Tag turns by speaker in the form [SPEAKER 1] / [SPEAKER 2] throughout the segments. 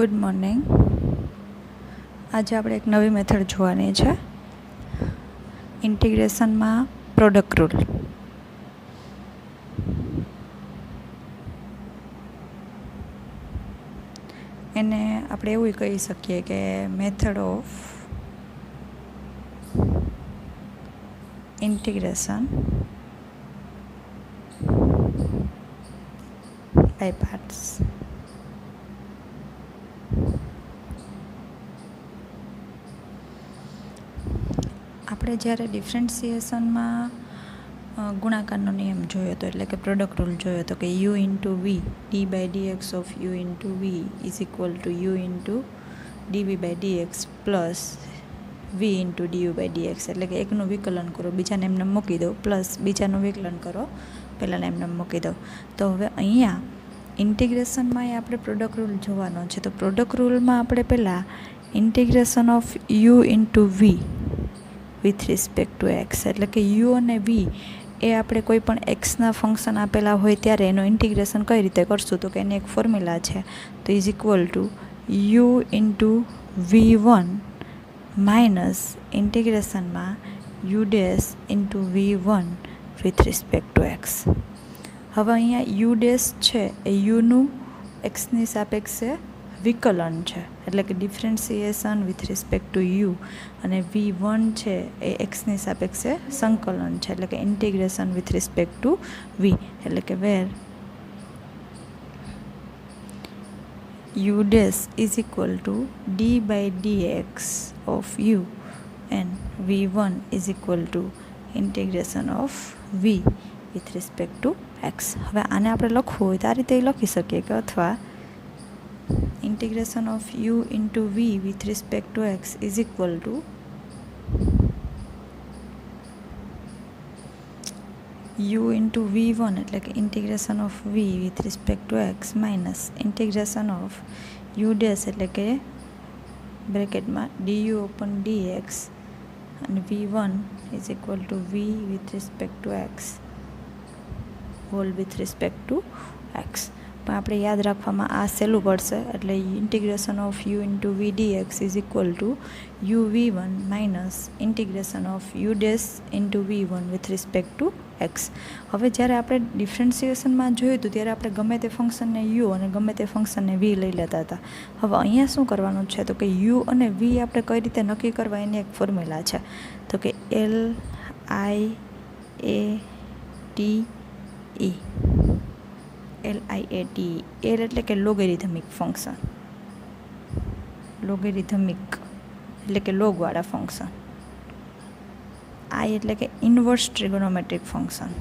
[SPEAKER 1] Good morning. આજે આપણે એક નવી મેથડ જોવાની છે, ઇન્ટિગ્રેશનમાં પ્રોડક્ટ રૂલ. એને આપણે એવું કહી શકીએ કે method of integration by parts. આપણે જ્યારે ડિફરન્સિએશનમાં ગુણાકારનો નિયમ જોયો હતો, એટલે કે પ્રોડક્ટ રૂલ જોયો હતો કે u into v d by d x of u into v is equal to u into d v by d x plus v into d u by d x. એટલે કે એકનું વિકલન કરો, બીજાને એમને મૂકી દો, પ્લસ બીજાનું વિકલન કરો, પહેલાંને એમને મૂકી દો. તો હવે અહીંયા ઇન્ટિગ્રેશનમાં એ આપણે પ્રોડક્ટ રૂલ જોવાનો છે. તો પ્રોડક્ટ રૂલમાં આપણે પહેલાં integration of u into v with respect to x, એટલે કે યુ અને વી એ આપણે કોઈ પણ એક્સના ફંક્શન આપેલા હોય ત્યારે એનું ઇન્ટિગ્રેશન કઈ રીતે કરશું, તો કે એની એક ફોર્મ્યુલા છે. તો is equal to u into V1 minus ઇન્ટિગ્રેશનમાં u dash into V1 with respect to x. હવે અહીંયા યુ ડેશ છે એ યુનું એક્સની સાપેક્ષે વિકલન છે, એટલે કે differentiation with respect to you, અને V1 છે એ એક્સની સાપેક્ષે સંકલન છે, એટલે કે integration with respect to v. એટલે કે where u dash is equal to d by dx of u and V1 is equal to integration of v with respect to x. હવે આને આપણે લખવું હોય તો આ રીતે લખી શકીએ કે અથવા integration of u into v with respect to x is equal to u into v1, એટલે કે integration of v with respect to x minus integration of u dash, એટલે કે બ્રેકેટમાં du upon dx, અને v1 is equal to v with respect to x whole with respect to x. પણ આપણે યાદ રાખવામાં આ સહેલું પડશે, એટલે integration of u into v d x is equal to u V1 minus integration of u dash into V1 with respect to x. હવે જ્યારે આપણે ડિફરન્સિએશનમાં જોયું હતું ત્યારે આપણે ગમે તે ફંક્શનને યુ અને ગમે તે ફંક્શનને વી લઈ લેતા હતા. હવે અહીંયા શું કરવાનું છે, તો કે યુ અને વી આપણે કઈ રીતે નક્કી કરવા એની એક ફોર્મ્યુલા છે. તો કે LIATE L એટલે કે લોગેરિધમિક ફંક્શન, લોગેરિધમિક એટલે કે લોગવાળા ફંક્શન. I એટલે કે inverse trigonometric function.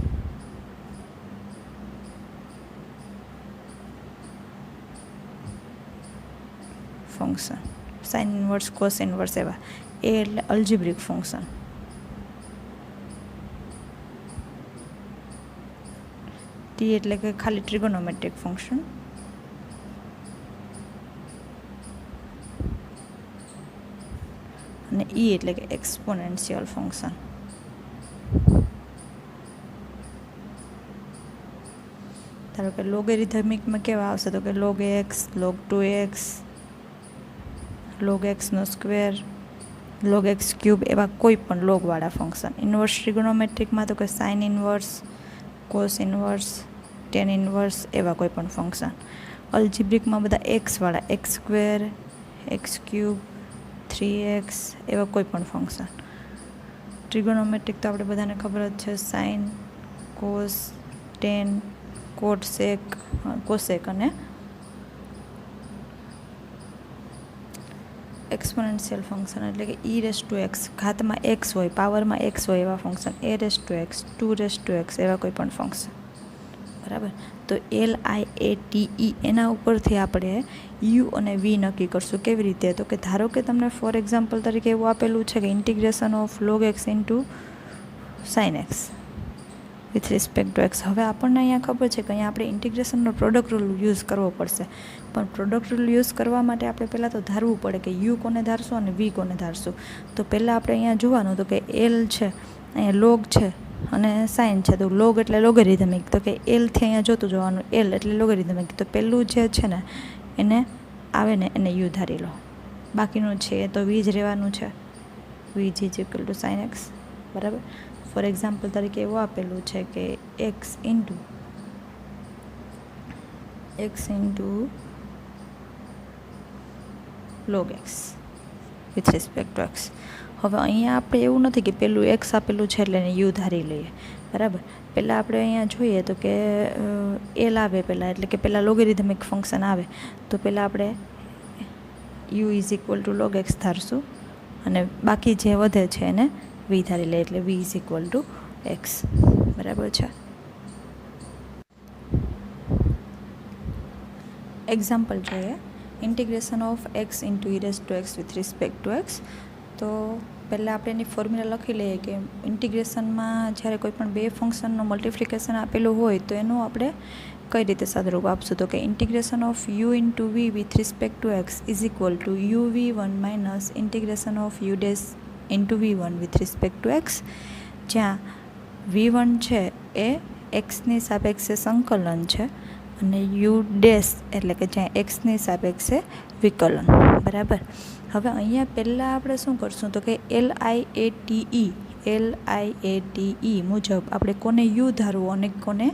[SPEAKER 1] Sine inverse, cos inverse એવા. એ એટલે અલ્જિબ્રિક ફંક્શન. ટી એટલે કે ખાલી ટ્રિગોનોમેટ્રિક ફંક્શન. અને ઈ એટલે કે એક્સપોનેન્શિયલ ફંક્શન. ધારો કે લોગેરિધમિકમાં કેવા આવશે, તો કે log x, log 2x, log x નો સ્ક્વેર, log x ક્યુબ, એવા કોઈ પણ લોગવાળા ફંક્શન. ઇન્વર્સ ટ્રિગોનોમેટ્રિકમાં તો કે sine inverse, cos inverse, tan inverse, એવા કોઈ પણ ફંક્શન. અલ્જિબ્રિકમાં બધા એક્સવાળા, x square, x cube, 3x, એવા કોઈ પણ ફંક્શન. ટ્રિગોનોમેટ્રિક તો આપણે બધાને ખબર જ છે, sine, cos, tan, cot sec, cosec, અને એક્સપોનેન્શિયલ ફંક્શન એટલે કે ઈ રેસ ટુ એક્સ, ઘાતમાં એક્સ હોય, પાવરમાં એક્સ હોય એવા function. A raise to x, 2 raise to x, એવા કોઈ પણ ફંક્શન. બરાબર. તો LIATE એના ઉપરથી આપણે યુ અને વી નક્કી કરશું. કેવી રીતે, તો કે ધારો કે તમને ફોર એક્ઝામ્પલ તરીકે એવું આપેલું છે કે integration of log x into sine x with respect to x. હવે આપણને અહીંયા ખબર છે કે અહીંયા આપણે ઇન્ટિગ્રેશનનો પ્રોડક્ટ રૂલ યુઝ કરવો પડશે, પણ પ્રોડક્ટ રૂલ યુઝ કરવા માટે આપણે પહેલાં તો ધારવું પડે કે યુ કોને ધારશું અને વી કોને ધારશું. તો પહેલાં આપણે અહીંયા જોવાનું તો કે એલ છે, અહીંયા લોગ છે અને સાઇન છે. તો લોગ એટલે લોગેરિધમિક, તો કે એલથી અહીંયા જોતું જવાનું, એલ એટલે લોગેરિધમિક. તો પહેલું જે છે ને એને આવે ને એને યુ ધારી લો, બાકીનું છે એ તો વી જ રહેવાનું છે, v is equal to sine x, બરાબર. ફોર એક્ઝામ્પલ તરીકે એવું આપેલું છે કે x into log x with respect to x. હવે અહીંયા આપણે એવું નથી કે પેલું એક્સ આપેલું છે એટલે એને યુ ધારી લઈએ, બરાબર. પહેલાં આપણે અહીંયા જોઈએ તો કે એલ આવે પહેલાં, એટલે કે પહેલાં લોગેરિધમિક ફંક્શન આવે તો પહેલાં આપણે you is equal two log x ધારશું અને બાકી જે વધે છે એને વી ધારી લઈએ, એટલે v is equal to x, બરાબર છે. એક્ઝામ્પલ જોઈએ, integration of x into e raise to x with respect to x. તો પહેલાં આપણે એની ફોર્મ્યુલા લખી લઈએ કે ઇન્ટિગ્રેશનમાં જ્યારે કોઈ પણ બે ફંક્શનનું મલ્ટિપ્લિકેશન આપેલું હોય તો એનું આપણે કઈ રીતે સાદુરૂપ આપશું, તો કે integration of u into v with respect to x is equal to u v one minus integration of u dash into v one with respect to x, જ્યાં વી વન છે એ એક્સની સાપેક્ષે સંકલન છે અને યુ ડેશ એટલે કે જ્યાં એક્સની સાપેક્ષે વિકલન, બરાબર. હવે અહીંયા પહેલાં આપણે શું કરશું તો કે LIATE મુજબ આપણે કોને યુ ધારવું અને કોને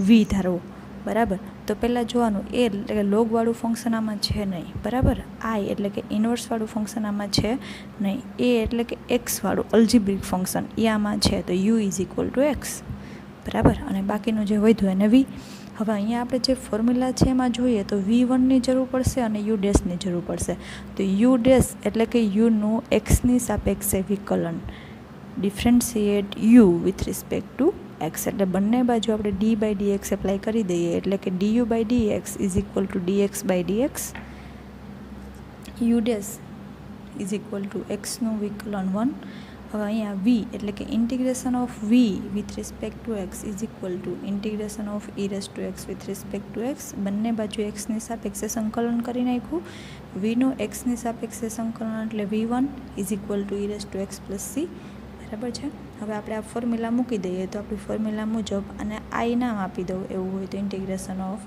[SPEAKER 1] વી ધારવું, બરાબર. તો પહેલાં જોવાનું એ એટલે કે લોગવાળું ફંક્શન આમાં છે નહીં, બરાબર. આઈ એટલે કે ઇન્વર્સવાળું ફંક્શન આમાં છે નહીં, એ એટલે કે એક્સવાળું અલ્જીબ્રિક ફંક્શન એ આમાં છે, તો you is equal to x, બરાબર. અને બાકીનું જે વધ્યું એને વી. હવે અહીંયા આપણે જે ફોર્મ્યુલા છે એમાં જોઈએ તો વી વનની જરૂર પડશે અને યુ ડેશની જરૂર પડશે. તો યુ ડેશ એટલે કે યુનું એક્સની સાપેક્ષે વિકલન, differentiate u with respect to x, એટલે બંને બાજુ આપણે d by d x apply કરી દઈએ, એટલે કે d u by d x is equal to d x by d x. U dash is equal to એક્સનું વિકલન 1. હવે અહીંયા વી એટલે કે integration of v with respect to x is equal to integration of e raise to x with respect to x. બંને બાજુ એક્સની સાપેક્ષે સંકલન કરી નાખ્યું. વીનું એક્સની સાપેક્ષે સંકલન એટલે v one is equal to e raise to x plus c, બરાબર છે. હવે આપણે આ ફોર્મ્યુલા મૂકી દઈએ તો આપણી ફોર્મ્યુલા મુજબ અને આઈ નામ આપી દઉં એવું હોય તો integration of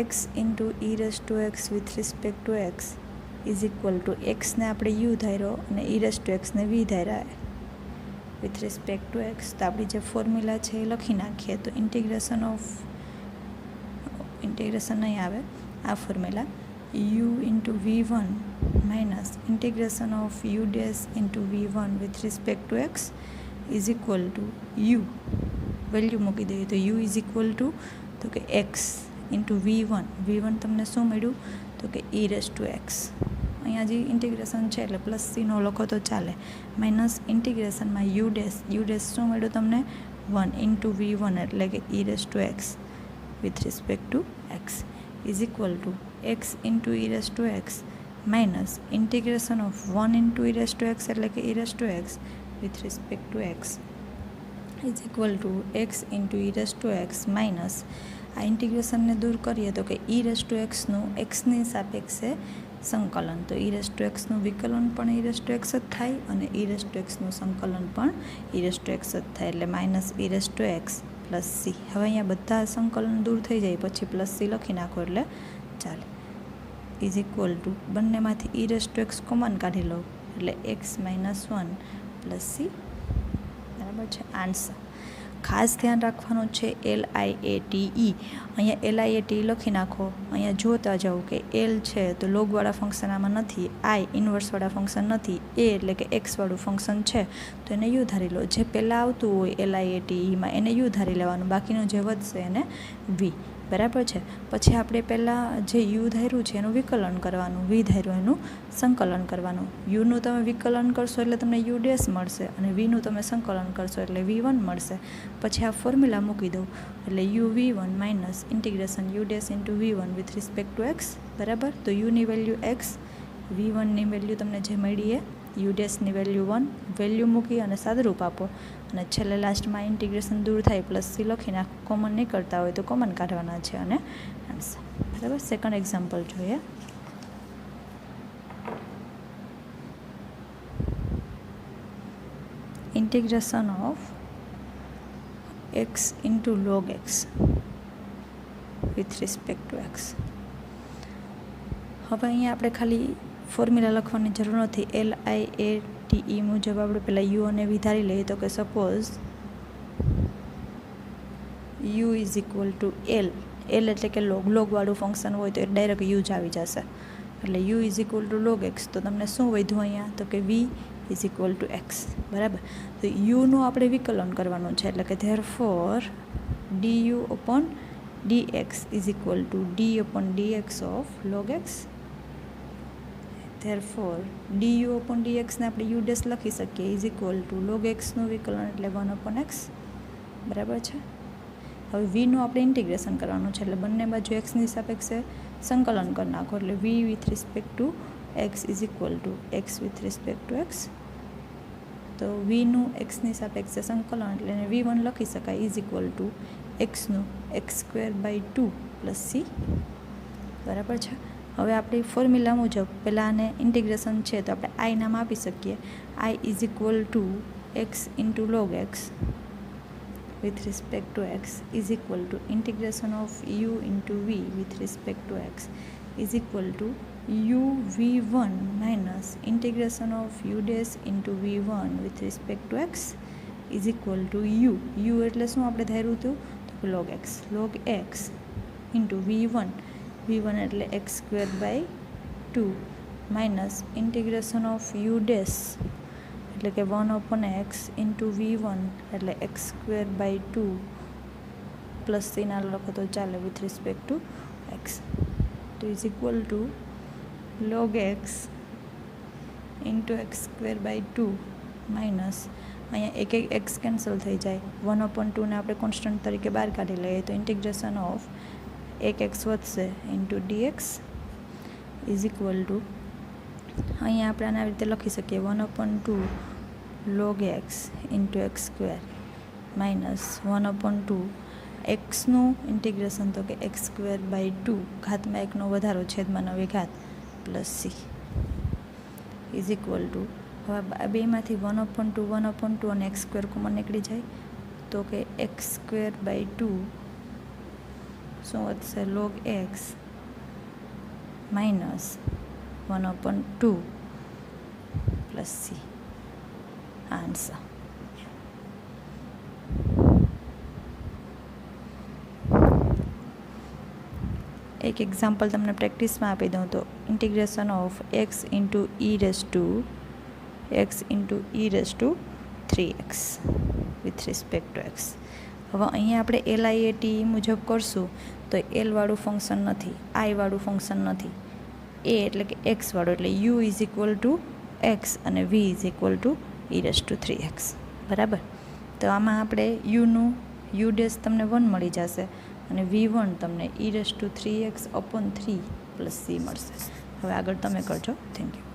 [SPEAKER 1] x into e raise to x with respect to x is equal to એક્સને આપણે યુ ધાર્યો અને ઈ રેઝ ટુ એક્સને વી ધાર્યા વિથ રિસ્પેક્ટ ટુ એક્સ. તો આપણી જે ફોર્મ્યુલા છે એ લખી નાખીએ તો ઇન્ટિગ્રેશન નહીં આવે આ formula, u into v one minus integration of u dash into v one with respect to x is equal to u, value મૂકી દઈએ તો યુ ઇઝ ઇક્વલ ટુ તો કે એક્સ ઇન્ટુ વી વન તમને શું મળ્યું તો કે ઈ રેઝ ટુ એક્સ. અહીંયા જે ઇન્ટિગ્રેશન છે એટલે પ્લસ સીનો લખો તો ચાલે, માઇનસ ઇન્ટિગ્રેશનમાં યુ ડેશ શું મળ્યું તમને 1 ઇન્ટુ વી વન એટલે કે e raise to x with respect to x is equal to x into e raise to x minus integration of 1 into e raise to x એટલે કે e raise to x with respect to x is equal to x into e raise to x minus આ ઇન્ટિગ્રેશનને દૂર કરીએ તો કે e raise two એક્સનું એક્સની સાપેક્ષે સંકલન, તો ઈ રેઝ ટુ એક્સનું વિકલન પણ ઈ રેઝ ટુ એક્સ જ થાય અને ઈ રેઝ ટુ એક્સનું સંકલન પણ ઈ રેઝ ટુ એક્સ જ થાય, એટલે minus e raise to x plus c. હવે અહીંયા બધા સંકલન દૂર થઈ જાય પછી પ્લસ સી લખી નાખો એટલે ચાલે. ઇઝ ઇક્વલ ટુ બંનેમાંથી e raise to x common કાઢી લો એટલે એક્સ માઇનસ 1 પ્લસ સી, બરાબર છે. આન્સર ખાસ ધ્યાન રાખવાનું છે LIATE, અહીંયા LIATE લખી નાખો. અહીંયા જોતા જાઓ કે એલ છે તો લોગવાળા ફંક્શન આમાં નથી, આઈ ઇન્વર્સવાળા ફંક્શન નથી, એ એટલે કે એક્સવાળું ફંક્શન છે તો એને યુ ધારી લો. જે પહેલાં આવતું હોય LIATEમાં એને યુ ધારી લેવાનું, બાકીનું જે વધશે એને વી, બરાબર છે. પછી આપણે પહેલાં જે યુ ધાર્યું છે એનું વિકલન કરવાનું, વી ધાર્યું એનું સંકલન કરવાનું. યુનું તમે વિકલન કરશો એટલે તમને યુ ડેશ મળશે અને વીનું તમે સંકલન કરશો એટલે વી વન મળશે. પછી આ ફોર્મ્યુલા મૂકી દઉં એટલે u v one minus integration u dash into v one with respect to x, બરાબર. તો યુની વેલ્યુ એક્સ, વી વનની વેલ્યુ તમને જે મળી એ યુ ડેશની વેલ્યુ 1, વેલ્યુ મૂકી અને સાદુરૂપ આપો અને છેલ્લે લાસ્ટમાં ઇન્ટિગ્રેશન દૂર થાય પ્લસ સી લખી નાખો. કોમન નહીં કરતા હોય તો કોમન કાઢવાના છે અને આન્સર, બરાબર. સેકન્ડ એક્ઝામ્પલ જોઈએ. Integration of x into log x with respect to x. હવે અહીંયા આપણે ખાલી ફોર્મ્યુલા લખવાની જરૂર નથી. LIATE મુજબ આપણે પહેલાં યુ અને વી ધારી લઈએ. તો કે suppose you is equal to L એટલે કે લોગવાળું ફંક્શન હોય તો એ ડાયરેક્ટ યુ જ આવી જશે. એટલે u is equal to log x. તો તમને શું વધ્યું અહીંયા? તો કે v is equal to x. બરાબર. તો યુનું આપણે વિકલન કરવાનું છે. એટલે કે therefore du upon dx is equal to d upon dx of log x. Therefore du upon dx ને આપણે u ડેશ લખી શકીએ is equal to log x નું વિકલન એટલે 1 upon x. બરાબર છે. હવે વીનું આપણે ઇન્ટિગ્રેશન કરવાનું છે. એટલે બંને બાજુ એક્સની સાપેક્ષે સંકલન કરી નાખો. એટલે v with respect to x is equal to x with respect to x. તો વીનું એક્સની સાપેક્ષે સંકલન એટલે એને v1 લખી શકાય ઇઝ ઇક્વલ ટુ એક્સનું x²/2 પ્લસ સી. બરાબર છે. હવે આપણી ફોર્મ્યુલા મુજબ પહેલાં આને ઇન્ટિગ્રેશન છે તો આપણે આઈ નામ આપી શકીએ. આઈ is equal to x into log x with respect to x is equal to integration of u into v with respect to x is equal to u v1 minus integration of u dash into v1 with respect to x is equal to u એટલે શું આપણે ધાર્યું હતું? તો log x into v1 એટલે x²/2 minus integration of u dash એટલે કે 1 upon x into v1 એટલે x²/2 પ્લસ સીના લખો તો ચાલે વિથ રિસ્પેક્ટ ટુ એક્સ. તો is equal two log x into x²/2 minus અહીંયા એક એક્સ કેન્સલ થઈ જાય. 1 upon 2 ને આપણે કોન્સ્ટન્ટ તરીકે બહાર કાઢી લઈએ તો ઇન્ટિગ્રેશન ઓફ એક એક્સ વધશે into dx is equal two અહીંયા આપણે આના રીતે લખી શકીએ 1 upon 2 log x into x² minus 1 upon 2 એક્સનું ઇન્ટિગ્રેશન તો કે x²/2 ઘાતમાં એકનો વધારો છેદમાં નવી ઘાત plus c is equal to હવે બેમાંથી 1 upon 2 અને x² કોમન નીકળી જાય તો કે x²/2 શું વધશે? log x માઇનસ 1 upon 2 plus c. Answer. એક એક્ઝામ્પલ તમને પ્રેક્ટિસમાં આપી દઉં તો integration of x into e raise to 3x with respect to x. હવે અહીંયા આપણે LIATE મુજબ કરશું તો એલવાળું ફંક્શન નથી, આઈવાળું ફંક્શન નથી. એ એટલે કે એક્સ વાળો એટલે u is equal to x અને v is equal to e raise to 3x. બરાબર. તો આમાં આપણે યુનું યુ ડેશ તમને 1 મળી જશે અને v1 તમને e raise to 3x upon 3 plus c મળશે. હવે આગળ તમે કરજો. Thank you.